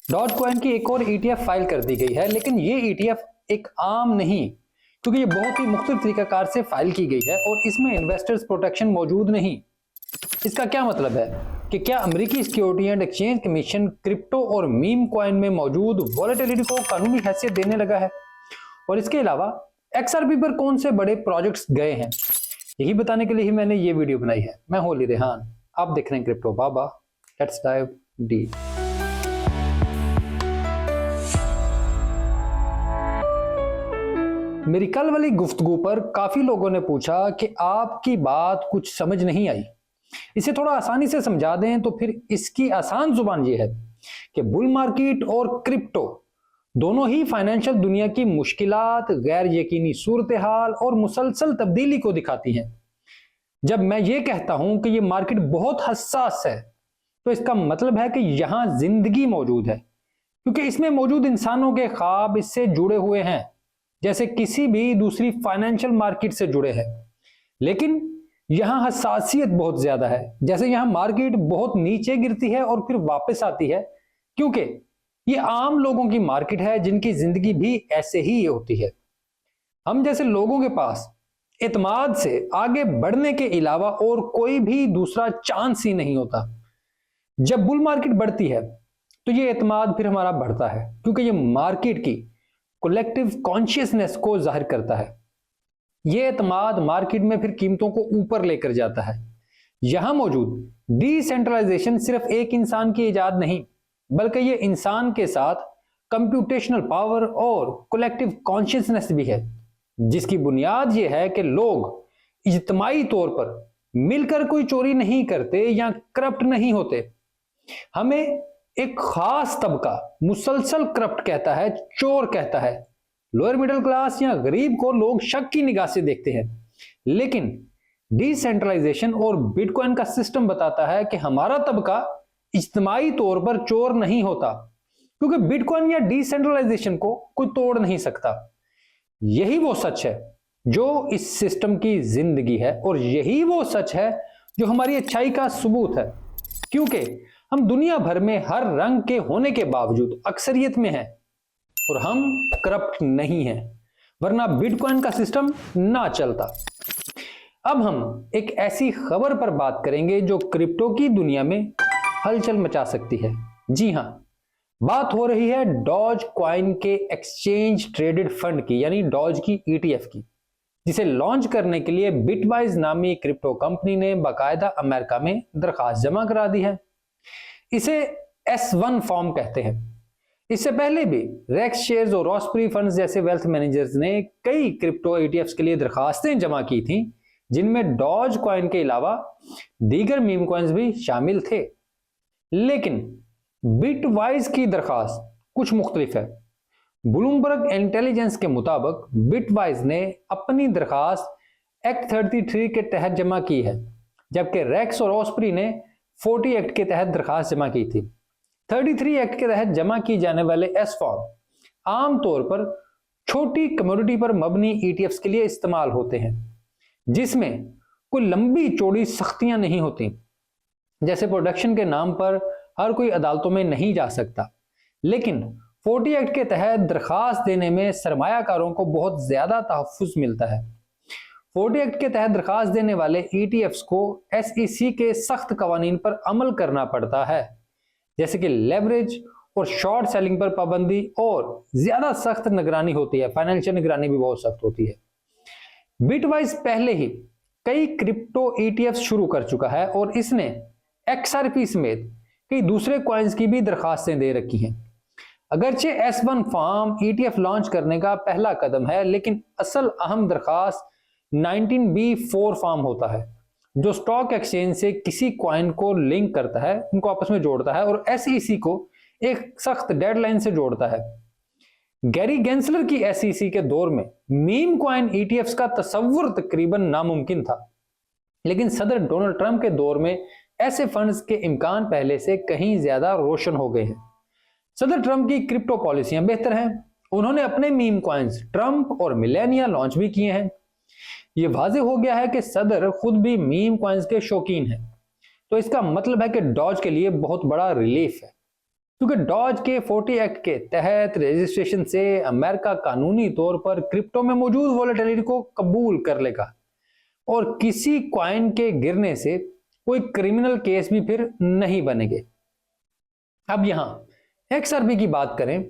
Doge coin की एक और ETF फाइल कर दी गई है, लेकिन ये ETF एक आम नहीं, क्योंकि ये बहुत ही मुख्तलिफ तरीकाकार से फाइल की गई है और इसमें इन्वेस्टर्स प्रोटेक्शन मौजूद नहीं। इसका क्या मतलब है कि क्या अमेरिकी security and exchange commission crypto और मीम कॉइन में मौजूद वॉलेटिलिटी को कानूनी हैसियत देने लगा है? और इसके अलावा XRP पर कौन से बड़े प्रोजेक्ट्स गए हैं, यही बताने के लिए ही मैंने ये वीडियो बनाई है। मैं हूं अली रेहान, आप देख रहे हैं crypto Baba. Let's dive deep. मेरी कल वाली गुफ्तगू पर काफी लोगों ने पूछा कि आपकी बात कुछ समझ नहीं आई, इसे थोड़ा आसानी से समझा दें। तो फिर इसकी आसान जुबान ये है कि बुल मार्केट और क्रिप्टो दोनों ही फाइनेंशियल दुनिया की मुश्किलात, गैर यकीनी सूरत हाल और मुसलसल तब्दीली को दिखाती हैं। जब मैं ये कहता हूं कि ये मार्केट बहुत हसास है, तो इसका मतलब है कि यहां जिंदगी मौजूद है, क्योंकि इसमें मौजूद इंसानों के ख्वाब इससे जुड़े हुए हैं, जैसे किसी भी दूसरी फाइनेंशियल मार्केट से जुड़े हैं। लेकिन यहां हसासियत बहुत ज्यादा है, जैसे यहां मार्केट बहुत नीचे गिरती है और फिर वापस आती है, क्योंकि ये आम लोगों की मार्केट है जिनकी जिंदगी भी ऐसे ही होती है। हम जैसे लोगों के पास एतमाद से आगे बढ़ने के अलावा और कोई भी दूसरा चांस ही नहीं होता। जब बुल मार्केट बढ़ती है तो ये एतमाद फिर हमारा बढ़ता है, क्योंकि ये मार्केट की कलेक्टिव कॉन्शियसनेस को जाहिर करता है। ये एतमाद मार्केट में फिर कीमतों को ऊपर लेकर जाता है। यहां मौजूद डिसेंट्रलाइजेशन सिर्फ एक इंसान की इजाद नहीं, बल्कि ये इंसान के साथ कंप्यूटेशनल पावर और कलेक्टिव कॉन्शियसनेस भी है, जिसकी बुनियाद ये है कि लोग इज्तिमाई तौर पर मिलकर कोई चोरी नहीं करते या करप्ट नहीं होते। हमें एक खास तबका मुसलसल करप्ट कहता है, चोर कहता है। लोअर मिडिल क्लास या गरीब को लोग शक की निगाह से देखते हैं, लेकिन डिसेंट्रलाइजेशन और बिटकॉइन का सिस्टम बताता है कि हमारा तबका इज्तिमाई तौर पर चोर नहीं होता, क्योंकि बिटकॉइन या डिसेंट्रलाइजेशन को कोई तोड़ नहीं सकता। यही वो सच है जो इस सिस्टम की जिंदगी है, और यही वो सच है जो हमारी अच्छाई का सबूत है, क्योंकि हम दुनिया भर में हर रंग के होने के बावजूद अक्सरियत में हैं और हम करप्ट नहीं हैं, वरना बिटकॉइन का सिस्टम ना चलता। अब हम एक ऐसी खबर पर बात करेंगे जो क्रिप्टो की दुनिया में हलचल मचा सकती है। जी हां, बात हो रही है डॉज कॉइन के एक्सचेंज ट्रेडेड फंड की, यानी डॉज की ETF की, जिसे लॉन्च करने के लिए बिटवाइज नामी क्रिप्टो कंपनी ने बाकायदा अमेरिका में दरखास्त जमा करा दी है। इसे S1 फॉर्म कहते हैं। इससे पहले भी रेक्स शेयर्स और रॉस्परी फंड्स जैसे वेल्थ मैनेजर्स ने कई क्रिप्टो ETFs के लिए दरखास्तें जमा की थी, जिनमें डॉज कॉइन के अलावा दीगर मीम कॉइन्स भी शामिल थे। लेकिन बिटवाइज की दरखास्त कुछ मुख्तलिफ है। ब्लूमबर्ग इंटेलिजेंस के मुताबिक बिटवाइज ने अपनी दरखास्त एक्ट 33 के तहत जमा की है, जबकि रेक्स और ऑस्प्री ने 40 एक्ट के तहत दरखास्त जमा की थी। 33 एक्ट के तहत जमा की जाने वाले S फॉर्म आमतौर पर छोटी कमोडिटी पर मबनी ETFs के लिए इस्तेमाल होते हैं, जिसमें कोई लंबी चौड़ी सख्तियां नहीं होती, जैसे प्रोडक्शन के नाम पर हर कोई अदालतों में नहीं जा सकता। लेकिन 40 एक्ट के तहत दरखास्त देने में सरमायाकारों को बहुत ज्यादा तहफ्फुज मिलता है। 40 एक्ट के तहत दरखास्त देने वाले ETFs को SEC के सख्त कवानीन पर अमल करना पड़ता है, जैसे कि लेवरेज और शॉर्ट सेलिंग पर पाबंदी, और ज्यादा सख्त निगरानी होती है। फाइनेंशियल निगरानी भी बहुत सख्त होती है। बिटवाइज पहले ही कई क्रिप्टो ETFs शुरू कर चुका है और इसने XRP समेत कई दूसरे कॉइन्स की भी दरखास्तें दे रखी हैं। अगरचे S1 फॉर्म ETF लॉन्च करने का पहला कदम है, लेकिन असल अहम दरखास्त 19B4 फॉर्म होता है, जो स्टॉक एक्सचेंज से किसी कॉइन को लिंक करता है, उनको आपस में जोड़ता है और SEC को एक सख्त डेडलाइन से जोड़ता है। गैरी गेंसलर की SEC के दौर में मीम कॉइन ETFs का तस्वुर तकरीबन नामुमकिन था, लेकिन सदर डोनाल्ड ट्रंप के दौर में ऐसे फंड्स के इम्कान पहले से कहीं ज्यादा रोशन हो गए हैं। सदर ट्रंप की क्रिप्टो पॉलिसियां बेहतर हैं। उन्होंने अपने मीम कॉइन्स ट्रंप और मिलेनिया लॉन्च भी किए हैं। यह वाजे हो गया है कि सदर खुद भी मीम कॉइन्स के शौकीन हैं, तो इसका मतलब है कि डॉज के लिए बहुत बड़ा रिलीफ है, क्योंकि डॉज के 40 एक्ट के तहत रजिस्ट्रेशन से अमेरिका कानूनी तौर पर क्रिप्टो में मौजूद वॉलेटिलिटी को कबूल कर लेगा और किसी कॉइन के गिरने से कोई क्रिमिनल केस भी फिर नहीं बनेंगे। अब यहां XRP की बात करें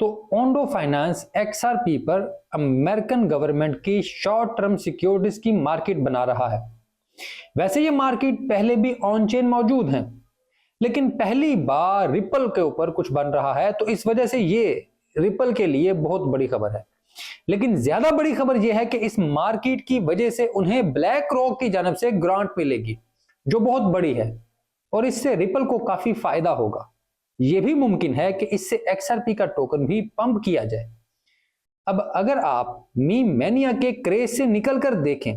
तो ओंडो फाइनेंस XRP पर अमेरिकन गवर्नमेंट की शॉर्ट टर्म सिक्योरिटीज की मार्केट बना रहा है। वैसे ये मार्केट पहले भी ऑन चेन मौजूद है, लेकिन पहली बार रिपल के ऊपर कुछ बन रहा है, तो इस वजह से ये रिपल के लिए बहुत बड़ी खबर है। लेकिन ज्यादा बड़ी खबर यह है कि इस मार्केट की वजह से उन्हें ब्लैक रॉक की जानब से ग्रांट मिलेगी, जो बहुत बड़ी है, और इससे रिपल को काफी फायदा होगा। यह भी मुमकिन है कि इससे XRP का टोकन भी पंप किया जाए। अब अगर आप मीम मैनिया के क्रेज से निकलकर देखें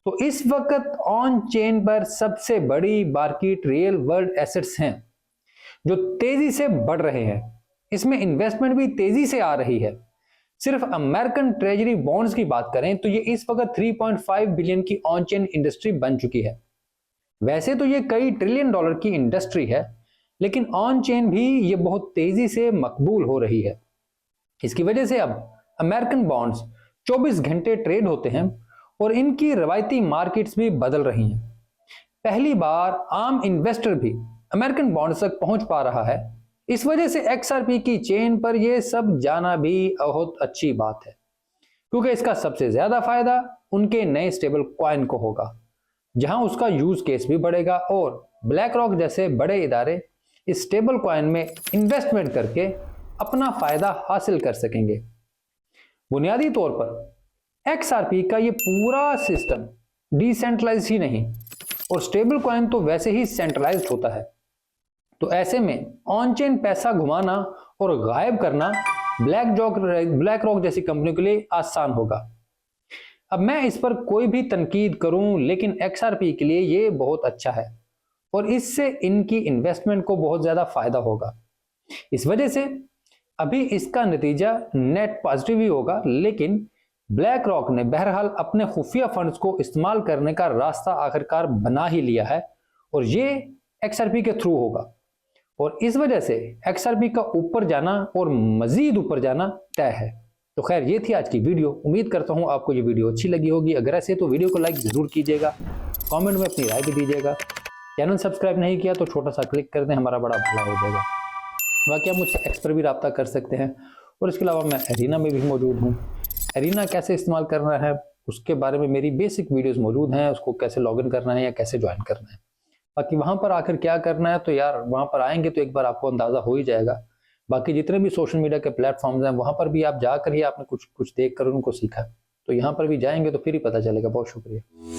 तो इस वक्त ऑन चेन पर सबसे बड़ी मार्केट रियल वर्ल्ड एसेट्स हैं जो तेजी से बढ़ रहे हैं। इसमें इन्वेस्टमेंट भी तेजी से आ रही है। सिर्फ अमेरिकन ट्रेजरी बॉन्ड्स की बात करें तो ये इस वक्त 3.5 बिलियन की ऑन चेन इंडस्ट्री बन चुकी है। वैसे तो ये कई ट्रिलियन डॉलर की इंडस्ट्री है, लेकिन ऑन चेन भी ये बहुत तेजी से मकबूल हो रही है। इसकी वजह से अब अमेरिकन बॉन्ड्स 24 घंटे ट्रेड होते हैं और इनकी रवायती मार्केट्स भी बदल रही हैं। पहली बार आम इन्वेस्टर भी अमेरिकन बॉन्ड्स तक पहुंच पा रहा है। इस वजह से XRP की चेन पर यह सब जाना भी बहुत अच्छी बात है, क्योंकि इसका सबसे ज्यादा फायदा उनके नए स्टेबल कॉइन को होगा, जहां उसका यूज केस भी बढ़ेगा और ब्लैक रॉक जैसे बड़े इदारे इस स्टेबल कॉइन में इन्वेस्टमेंट करके अपना फायदा हासिल कर सकेंगे। बुनियादी तौर पर XRP का ये पूरा सिस्टम डिसेंट्रलाइज ही नहीं, और स्टेबल कॉइन तो वैसे ही सेंट्रलाइज्ड होता है, तो ऐसे में ऑन चेन पैसा घुमाना और गायब करना ब्लैक रॉक जैसी कंपनी के लिए आसान होगा। अब मैं इस पर कोई भी तनकीद करूं, लेकिन XRP के लिए ये बहुत अच्छा है और इससे इनकी इन्वेस्टमेंट को बहुत ज्यादा फायदा होगा। इस वजह से अभी इसका नतीजा नेट पॉजिटिव ही होगा, लेकिन ब्लैक रॉक ने बहरहाल अपने खुफिया फंड्स को इस्तेमाल करने का रास्ता आखिरकार बना ही लिया है और ये XRP के थ्रू होगा, और इस वजह से XRP का ऊपर जाना और मजीद ऊपर जाना तय है। तो खैर, ये थी आज की वीडियो। उम्मीद करता हूँ आपको ये वीडियो अच्छी लगी होगी। अगर ऐसे तो वीडियो को लाइक जरूर कीजिएगा, कमेंट में अपनी राय भी दीजिएगा। चैनल सब्सक्राइब नहीं किया तो छोटा सा क्लिक कर दें, हमारा बड़ा भला हो जाएगा। बाकी आप मुझसे एक्स पर भी रब्ता कर सकते हैं, और इसके अलावा मैं एरिना में भी मौजूद हूँ। एरिना कैसे इस्तेमाल करना है उसके बारे में मेरी बेसिक वीडियोस मौजूद हैं, उसको कैसे लॉगिन करना है या कैसे ज्वाइन करना है। बाकी वहाँ पर आकर क्या करना है, तो यार वहाँ पर आएंगे तो एक बार आपको अंदाज़ा हो ही जाएगा। बाकी जितने भी सोशल मीडिया के प्लेटफॉर्म्स हैं वहाँ पर भी आप जाकर ही आपने कुछ देख कर उनको सीखा, तो यहाँ पर भी जाएंगे तो फिर ही पता चलेगा। बहुत शुक्रिया।